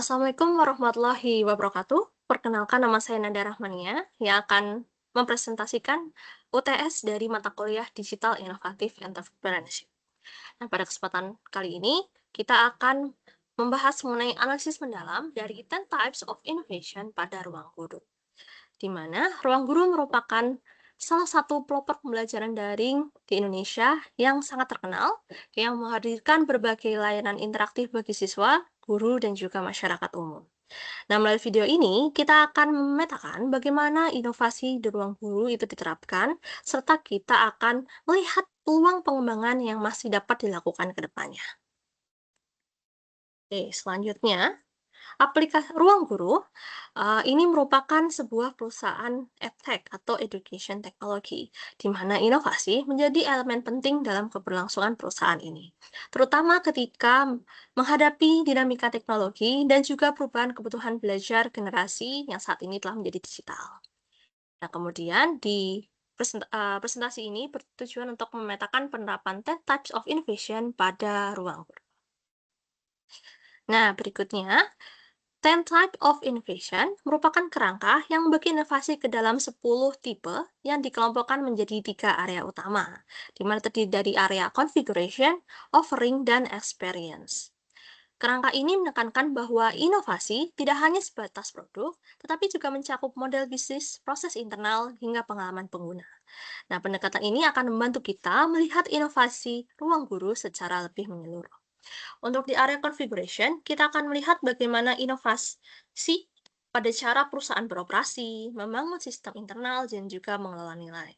Assalamualaikum warahmatullahi wabarakatuh. Perkenalkan nama saya Nada Rahmania yang akan mempresentasikan UTS dari mata kuliah Digital Innovative Entrepreneurship. Nah, pada kesempatan kali ini kita akan membahas mengenai analisis mendalam dari 10 types of innovation pada ruang guru, di mana ruang guru merupakan salah satu pelopor pembelajaran daring di Indonesia yang sangat terkenal, yang menghadirkan berbagai layanan interaktif bagi siswa, guru, dan juga masyarakat umum. Nah, melalui video ini, kita akan memetakan bagaimana inovasi di ruang guru itu diterapkan, serta kita akan melihat peluang pengembangan yang masih dapat dilakukan ke depannya. Oke, selanjutnya, aplikasi Ruang Guru, ini merupakan sebuah perusahaan edtech atau education technology, di mana inovasi menjadi elemen penting dalam keberlangsungan perusahaan ini, terutama ketika menghadapi dinamika teknologi dan juga perubahan kebutuhan belajar generasi yang saat ini telah menjadi digital. Nah, kemudian di presentasi ini bertujuan untuk memetakan penerapan 10 types of innovation pada ruang guru. Nah, berikutnya, 10 Type of Innovation merupakan kerangka yang membagi inovasi ke dalam 10 tipe yang dikelompokkan menjadi 3 area utama, di mana terdiri dari area configuration, offering, dan experience. Kerangka ini menekankan bahwa inovasi tidak hanya sebatas produk, tetapi juga mencakup model bisnis, proses internal, hingga pengalaman pengguna. Nah, pendekatan ini akan membantu kita melihat inovasi ruang guru secara lebih menyeluruh. Untuk di area configuration, kita akan melihat bagaimana inovasi pada cara perusahaan beroperasi, membangun sistem internal, dan juga mengelola nilai.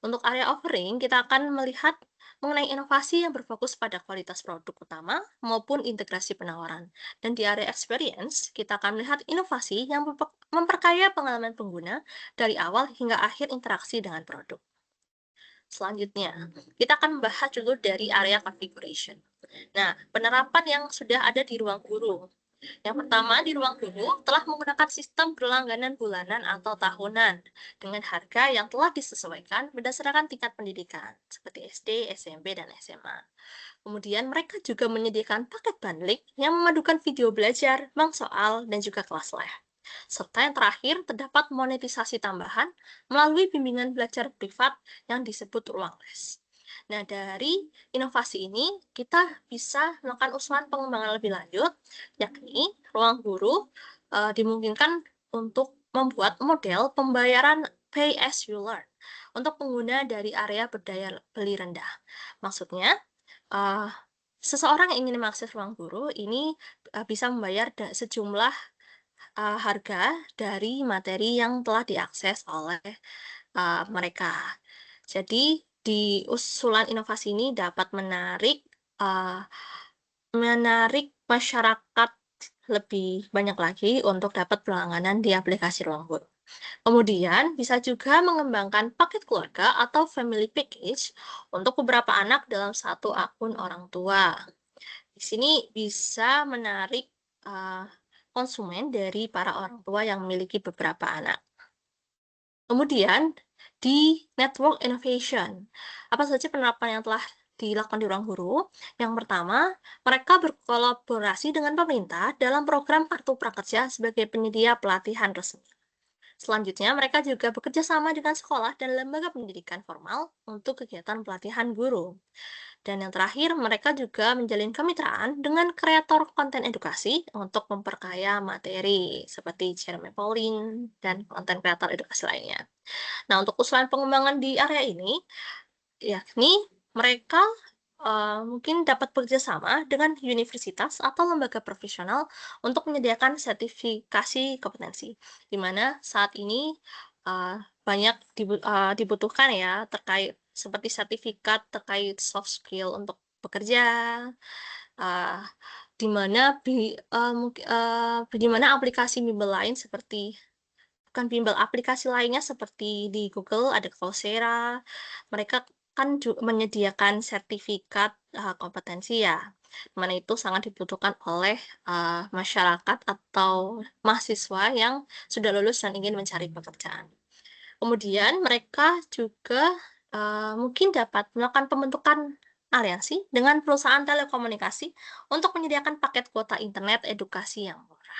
Untuk area offering, kita akan melihat mengenai inovasi yang berfokus pada kualitas produk utama maupun integrasi penawaran. Dan di area experience, kita akan melihat inovasi yang memperkaya pengalaman pengguna dari awal hingga akhir interaksi dengan produk. Selanjutnya, kita akan membahas dulu dari area configuration. Nah, penerapan yang sudah ada di ruang guru. Yang pertama, di ruang guru telah menggunakan sistem berlangganan bulanan atau tahunan dengan harga yang telah disesuaikan berdasarkan tingkat pendidikan, seperti SD, SMP, dan SMA. Kemudian mereka juga menyediakan paket bundling yang memadukan video belajar, bank soal, dan juga kelas live. Serta yang terakhir, terdapat monetisasi tambahan melalui bimbingan belajar privat yang disebut ruang les. Nah, dari inovasi ini, kita bisa melakukan usulan pengembangan lebih lanjut, yakni ruang guru dimungkinkan untuk membuat model pembayaran pay as you learn untuk pengguna dari area berdaya beli rendah. Maksudnya, eh, seseorang yang ingin mengakses ruang guru ini bisa membayar sejumlah harga dari materi yang telah diakses oleh mereka. Jadi, di usulan inovasi ini dapat eee, menarik masyarakat lebih banyak lagi untuk dapat berlangganan di aplikasi Ruang Guru. Kemudian, bisa juga mengembangkan paket keluarga atau family package untuk beberapa anak dalam satu akun orang tua. Di sini bisa menarik eee, konsumen dari para orang tua yang memiliki beberapa anak. Kemudian, di network innovation, apa saja penerapan yang telah dilakukan di ruang guru? Yang pertama, mereka berkolaborasi dengan pemerintah dalam program Kartu Prakerja sebagai penyedia pelatihan resmi. Selanjutnya, mereka juga bekerja sama dengan sekolah dan lembaga pendidikan formal untuk kegiatan pelatihan guru. Dan yang terakhir, mereka juga menjalin kemitraan dengan kreator konten edukasi untuk memperkaya materi, seperti Jeremy Pauline dan konten kreator edukasi lainnya. Nah, untuk usulan pengembangan di area ini, yakni mereka mungkin dapat bekerja sama dengan universitas atau lembaga profesional untuk menyediakan sertifikasi kompetensi, di mana saat ini banyak dibutuhkan ya terkait seperti sertifikat terkait soft skill untuk bekerja, eee, di mana aplikasi bimbel lain seperti bukan bimbel, aplikasi lainnya seperti di Google ada Coursera, mereka kan menyediakan sertifikat, kompetensi ya, mana itu sangat dibutuhkan oleh, masyarakat atau mahasiswa yang sudah lulus dan ingin mencari pekerjaan. Kemudian mereka juga, mungkin dapat melakukan pembentukan aliansi dengan perusahaan telekomunikasi untuk menyediakan paket kuota internet edukasi yang murah.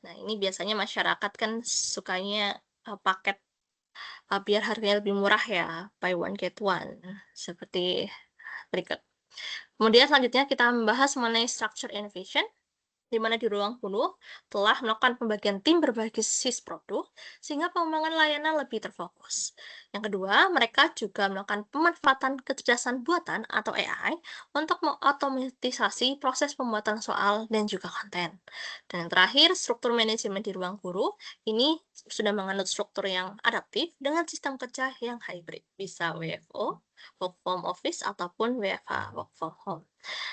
Nah, ini biasanya masyarakat kan sukanya, paket, biar harganya lebih murah ya, buy one get one, seperti berikut. Kemudian selanjutnya kita membahas mengenai structure innovation, di mana di ruang guru telah melakukan pembagian tim berbasis produk sehingga pengembangan layanan lebih terfokus. Yang kedua, mereka juga melakukan pemanfaatan kecerdasan buatan atau AI untuk mengotomatisasi proses pembuatan soal dan juga konten. Dan yang terakhir, struktur manajemen di ruang guru ini sudah menganut struktur yang adaptif dengan sistem kerja yang hybrid, bisa WFO, work from office, ataupun WFH, work from home.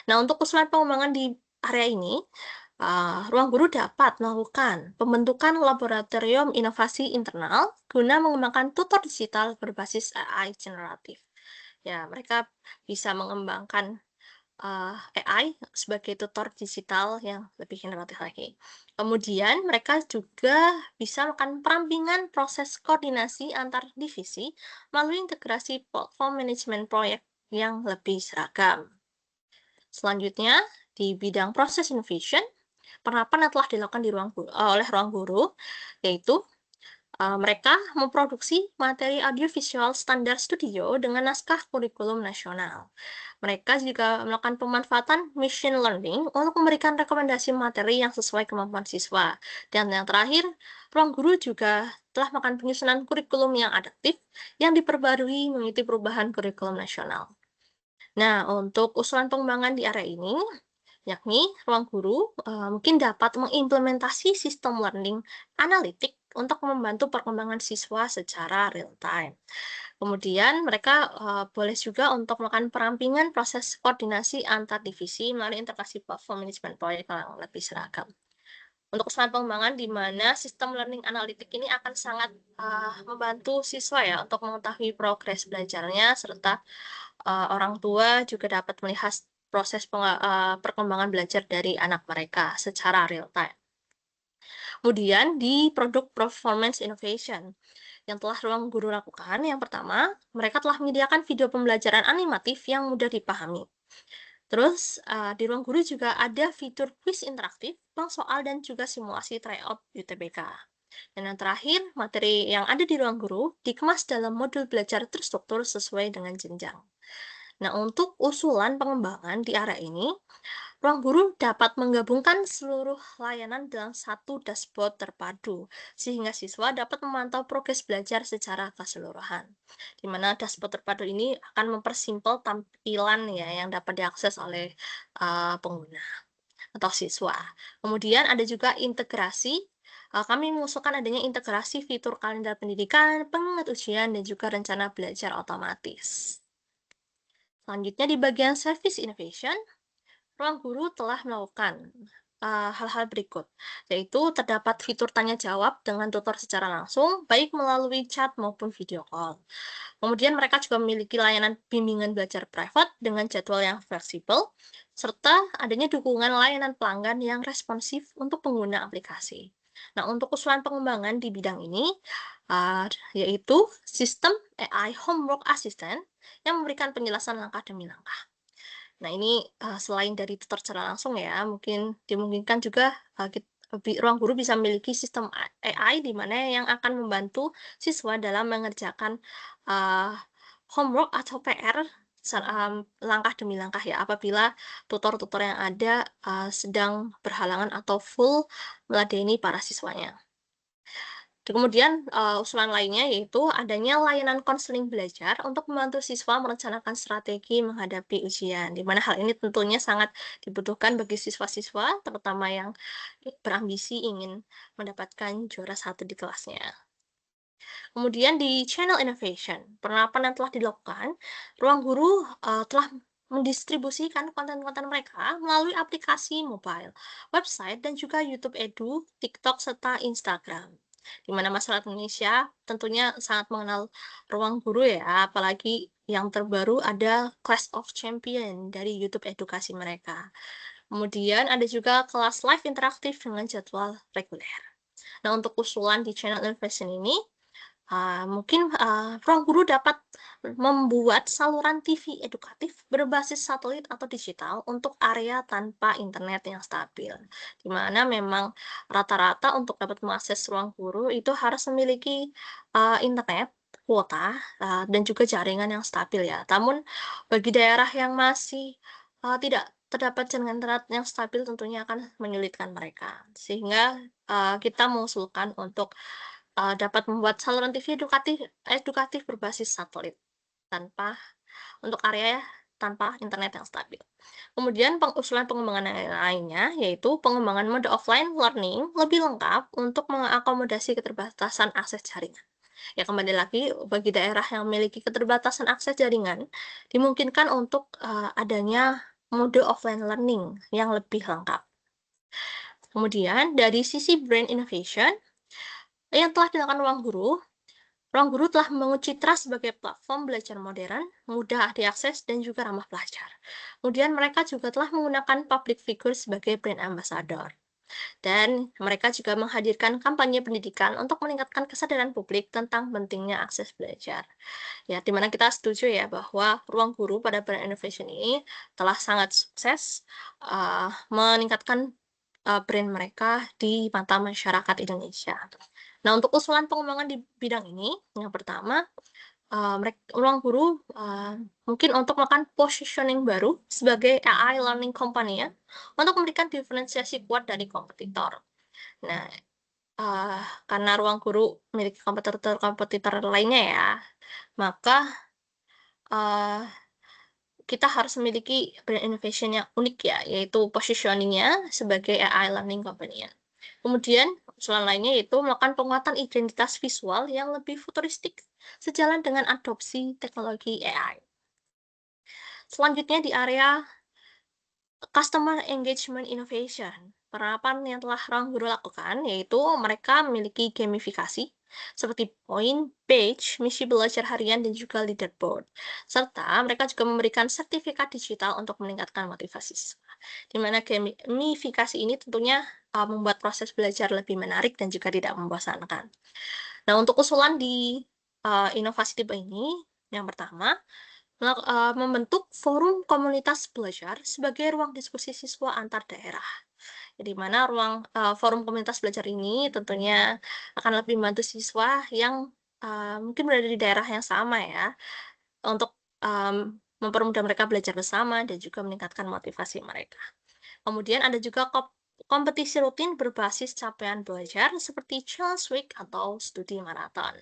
Nah, untuk usulan pengembangan di area ini, ruang guru dapat melakukan pembentukan laboratorium inovasi internal guna mengembangkan tutor digital berbasis AI generatif. Ya, mereka bisa mengembangkan AI sebagai tutor digital yang lebih generatif lagi. Kemudian mereka juga bisa melakukan perampingan proses koordinasi antar divisi melalui integrasi platform manajemen proyek yang lebih seragam. Selanjutnya, di bidang proses innovation, penerapan yang telah dilakukan oleh ruang guru, yaitu mereka memproduksi materi audiovisual standar studio dengan naskah kurikulum nasional. Mereka juga melakukan pemanfaatan machine learning untuk memberikan rekomendasi materi yang sesuai kemampuan siswa. Dan yang terakhir, ruang guru juga telah melakukan penyusunan kurikulum yang adaptif yang diperbarui mengikuti perubahan kurikulum nasional. Nah, untuk usulan pengembangan di area ini, yakni ruang guru mungkin dapat mengimplementasi sistem learning analitik untuk membantu perkembangan siswa secara real time. Kemudian mereka boleh juga untuk melakukan perampingan proses koordinasi antar divisi melalui integrasi platform manajemen proyek yang lebih seragam. Untuk usulan pengembangan di mana sistem learning analitik ini akan sangat membantu siswa ya untuk mengetahui progres belajarnya serta orang tua juga dapat melihat proses perkembangan belajar dari anak mereka secara real time. Kemudian di produk performance innovation yang telah ruang guru lakukan, yang pertama, mereka telah menyediakan video pembelajaran animatif yang mudah dipahami. Terus, di ruang guru juga ada fitur kuis interaktif, bank soal, dan juga simulasi tryout UTBK. Dan yang terakhir, materi yang ada di ruang guru dikemas dalam modul belajar terstruktur sesuai dengan jenjang. Nah, untuk usulan pengembangan di area ini, ruang guru dapat menggabungkan seluruh layanan dalam satu dashboard terpadu, sehingga siswa dapat memantau progres belajar secara keseluruhan. Di mana dashboard terpadu ini akan mempersimpel tampilan ya yang dapat diakses oleh pengguna atau siswa. Kemudian ada juga integrasi. Kami mengusulkan adanya integrasi fitur kalender pendidikan, pengingat ujian, dan juga rencana belajar otomatis. Selanjutnya di bagian service innovation, ruang guru telah melakukan hal-hal berikut, yaitu terdapat fitur tanya jawab dengan tutor secara langsung, baik melalui chat maupun video call. Kemudian mereka juga memiliki layanan bimbingan belajar private dengan jadwal yang fleksibel, serta adanya dukungan layanan pelanggan yang responsif untuk pengguna aplikasi. Nah, untuk usulan pengembangan di bidang ini, yaitu sistem AI Homework Assistant yang memberikan penjelasan langkah demi langkah. Nah, ini, selain dari tutor secara langsung ya, mungkin dimungkinkan juga, ruang guru bisa memiliki sistem AI di mana yang akan membantu siswa dalam mengerjakan, eee, homework atau PR langkah demi langkah ya, apabila tutor-tutor yang ada, sedang berhalangan atau full meladeni para siswanya. Kemudian, usulan lainnya yaitu adanya layanan konseling belajar untuk membantu siswa merencanakan strategi menghadapi ujian, di mana hal ini tentunya sangat dibutuhkan bagi siswa-siswa, terutama yang berambisi ingin mendapatkan juara satu di kelasnya. Kemudian di channel innovation, penerapan yang telah dilakukan, ruang guru telah mendistribusikan konten-konten mereka melalui aplikasi mobile, website, dan juga YouTube Edu, TikTok, serta Instagram. Di mana masyarakat Indonesia tentunya sangat mengenal ruang guru ya, apalagi yang terbaru ada Clash of Champion dari YouTube edukasi mereka. Kemudian ada juga kelas live interaktif dengan jadwal reguler. Nah, untuk usulan di channel innovation ini, Mungkin, ruang guru dapat membuat saluran TV edukatif berbasis satelit atau digital untuk area tanpa internet yang stabil, di mana memang rata-rata untuk dapat mengakses ruang guru itu harus memiliki, internet, kuota, dan juga jaringan yang stabil ya. Namun bagi daerah yang masih, tidak terdapat jaringan internet yang stabil tentunya akan menyulitkan mereka. Sehingga, kita mengusulkan untuk dapat membuat saluran TV edukatif edukatif berbasis satelit tanpa untuk area tanpa internet yang stabil. Kemudian usulan pengembangan yang lainnya yaitu pengembangan mode offline learning lebih lengkap untuk mengakomodasi keterbatasan akses jaringan. Ya kembali lagi bagi daerah yang memiliki keterbatasan akses jaringan, dimungkinkan untuk, adanya mode offline learning yang lebih lengkap. Kemudian dari sisi brand innovation yang telah dilakukan Ruang Guru telah membangun citra sebagai platform belajar modern, mudah diakses, dan juga ramah pelajar. Kemudian mereka juga telah menggunakan public figure sebagai brand ambassador. Dan mereka juga menghadirkan kampanye pendidikan untuk meningkatkan kesadaran publik tentang pentingnya akses belajar. Ya, di mana kita setuju ya bahwa Ruang Guru pada brand innovation ini telah sangat sukses meningkatkan brand mereka di mata masyarakat Indonesia. Nah, untuk usulan pengembangan di bidang ini, yang pertama, ruang guru, mungkin untuk melakukan positioning baru sebagai AI learning company ya, untuk memberikan diferensiasi kuat dari kompetitor. Nah, eee, karena ruang guru memiliki kompetitor-kompetitor lainnya ya, maka, eee, kita harus memiliki brand innovation yang unik ya, yaitu positioning-nya sebagai AI learning company ya. Kemudian usulan lainnya yaitu melakukan penguatan identitas visual yang lebih futuristik, sejalan dengan adopsi teknologi AI. Selanjutnya di area Customer Engagement Innovation. Penerapan yang telah Ruang Guru lakukan yaitu mereka memiliki gamifikasi seperti poin, badge, misi belajar harian, dan juga leaderboard. Serta mereka juga memberikan sertifikat digital untuk meningkatkan motivasi siswa. Di mana gamifikasi ini tentunya membuat proses belajar lebih menarik dan juga tidak membosankan. Nah, untuk usulan di inovasi tipe ini, yang pertama, membentuk forum komunitas belajar sebagai ruang diskusi siswa antar daerah. Di mana forum komunitas belajar ini tentunya akan lebih membantu siswa yang, mungkin berada di daerah yang sama ya, untuk, mempermudah mereka belajar bersama dan juga meningkatkan motivasi mereka. Kemudian ada juga kompetisi rutin berbasis capaian belajar seperti Challenge Week atau studi maraton.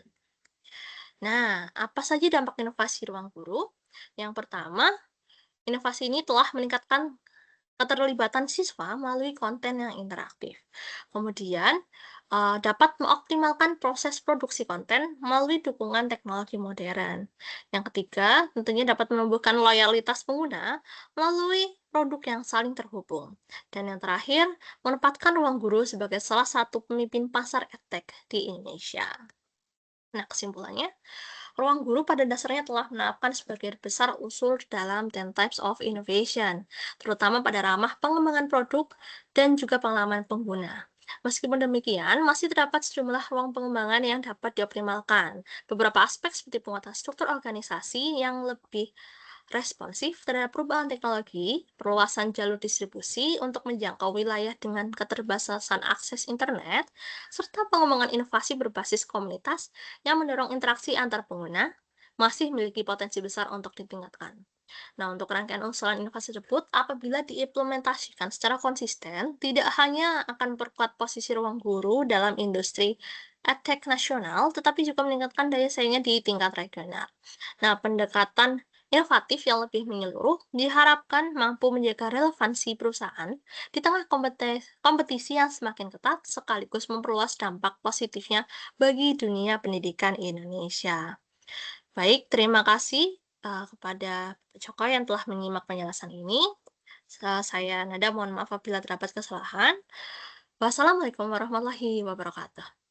Nah, apa saja dampak inovasi ruang guru? Yang pertama, inovasi ini telah meningkatkan keterlibatan siswa melalui konten yang interaktif. Kemudian, dapat mengoptimalkan proses produksi konten melalui dukungan teknologi modern. Yang ketiga, tentunya dapat menumbuhkan loyalitas pengguna melalui produk yang saling terhubung. Dan yang terakhir, menempatkan ruang guru sebagai salah satu pemimpin pasar edtech di Indonesia. Nah, kesimpulannya, ruang guru pada dasarnya telah menerapkan sebagian besar usul dalam 10 Types of Innovation, terutama pada ramah pengembangan produk dan juga pengalaman pengguna. Meskipun demikian, masih terdapat sejumlah ruang pengembangan yang dapat dioptimalkan. Beberapa aspek seperti penguatan struktur organisasi yang lebih responsif terhadap perubahan teknologi, perluasan jalur distribusi untuk menjangkau wilayah dengan keterbatasan akses internet, serta pengembangan inovasi berbasis komunitas yang mendorong interaksi antar pengguna, masih memiliki potensi besar untuk ditingkatkan. Nah, untuk rangkaian usulan inovasi tersebut, apabila diimplementasikan secara konsisten, tidak hanya akan memperkuat posisi ruang guru dalam industri edtech nasional, tetapi juga meningkatkan daya saingnya di tingkat regional. Nah, pendekatan inovatif yang lebih menyeluruh diharapkan mampu menjaga relevansi perusahaan di tengah kompetisi yang semakin ketat sekaligus memperluas dampak positifnya bagi dunia pendidikan Indonesia. Baik, terima kasih kepada Joko yang telah menyimak penjelasan ini. Saya Nada, mohon maaf apabila terdapat kesalahan. Wassalamualaikum warahmatullahi wabarakatuh.